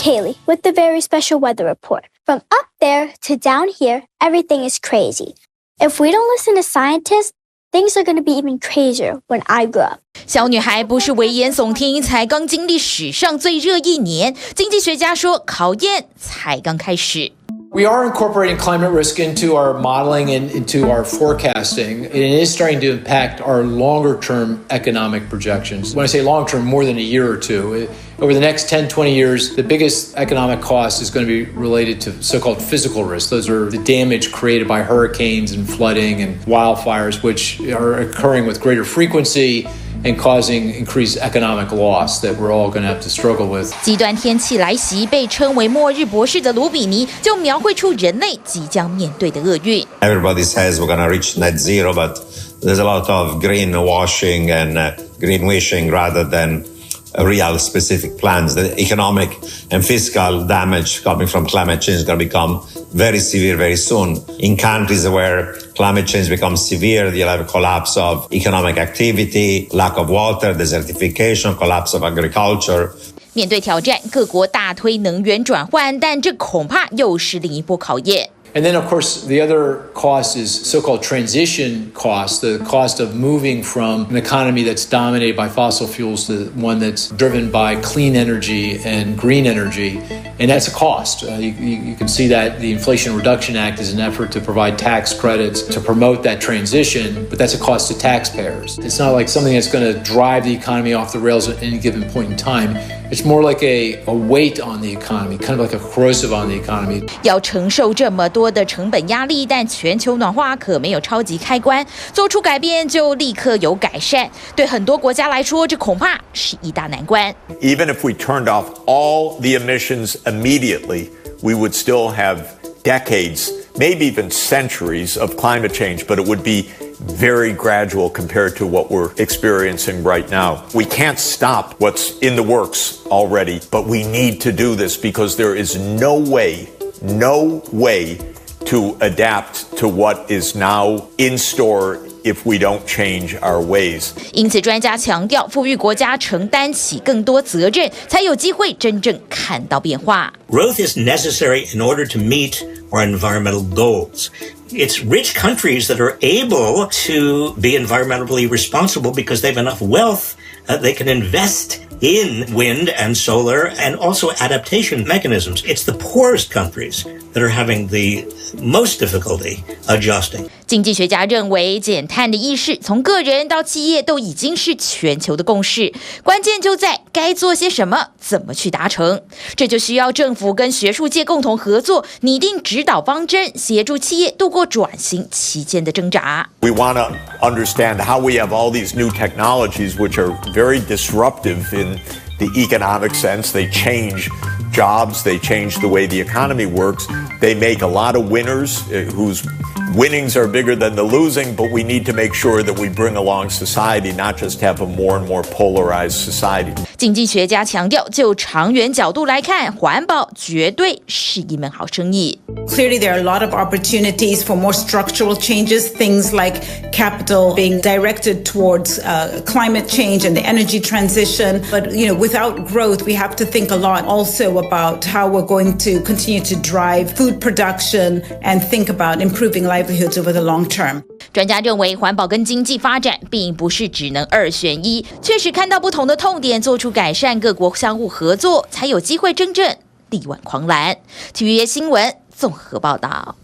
Kaylee with the very special weather report. From up there to down here, everything is crazy. If we don't listen to scientists, things are going to be even crazier when I grow up. 小女孩不是危言耸听，才刚经历史上最热1年。经济学家说，考验才刚开始。We are incorporating climate risk into our modeling and into our forecasting. And it is starting to impact our longer-term economic projections. When I say long-term, more than a year or two. Over the next 10, 20 years, the biggest economic cost is going to be related to so-called physical risks. Those are the damage created by hurricanes and flooding and wildfires, which are occurring with greater frequency and causing increased economic loss that we're all going to have to struggle with. 极端天气来袭，被称为末日博士的卢比尼就描绘出人类即将面对的厄运。Everybody says we're going to reach net zero, but there's a lot of greenwashing and green wishing rather than real specific plans. The economic and fiscal damage coming from climate change is going to become very severe very soon. In countries where climate change becomes severe, you'll have a collapse of economic activity, lack of water, desertification, collapse of agriculture. 面对挑战，各国大推能源转换，但这恐怕又是另一波考验。And then, of course, the other cost is so-called transition cost, the cost of moving from an economy that's dominated by fossil fuels to one that's driven by clean energy and green energy. And that's a cost. You can see that the Inflation Reduction Act is an effort to provide tax credits to promote that transition, but that's a cost to taxpayers. It's not like something that's going to drive the economy off the rails at any given point in time. It's more like a weight on the economy, kind of like a corrosive on the economy. 要承受这么多的成本压力，但全球暖化可没有超级开关，做出改变就立刻有改善。对很多国家来说，这恐怕是一大难关。Even if we turned off all the emissions immediately, we would still have decades, maybe even centuries of climate change, but it would be very gradual compared to what we're experiencing right now. We can't stop what's in the works already, but we need to do this because there is no way to adapt to what is now in store if we don't change our ways. 因此，专家强调，富裕国家承担起更多责任，才有机会真正看到变化。Growth is necessary in order to meet our environmental goals. It's rich countries that are able to be environmentally responsible because they have enough wealth they can invest in wind and solar and also adaptation mechanisms. It's the poorest countries that are having the most difficulty adjusting. 经济学家认为，减碳的意识从个人到企业都已经是全球的共识，关键就在该做些什么，怎么去达成。这就需要政府跟学术界共同合作，拟定指导方针，协助企业度过转型期间的挣扎。We want to understand how we have all these new technologies which are very disruptive in the economic sense. They change jobs, they change the way the economy works. They make a lot of winners whose winnings are bigger than the losing, but we need to make sure that we bring along society, not just have a more and more polarized society. 经济学家强调，就长远角度来看，环保绝对是一门好生意。Clearly, there are a lot of opportunities for more structural changes, things like capital being directed towards climate change and the energy transition. But, without growth, we have to think a lot also about how we're going to continue to drive food production and think about improving livelihoods over the long term. 专家认为，环保跟经济发展并不是只能2选1，确实看到不同的痛点，做出改善，各国相互合作，才有机会真正力挽狂澜。TVBS 新闻综合报道。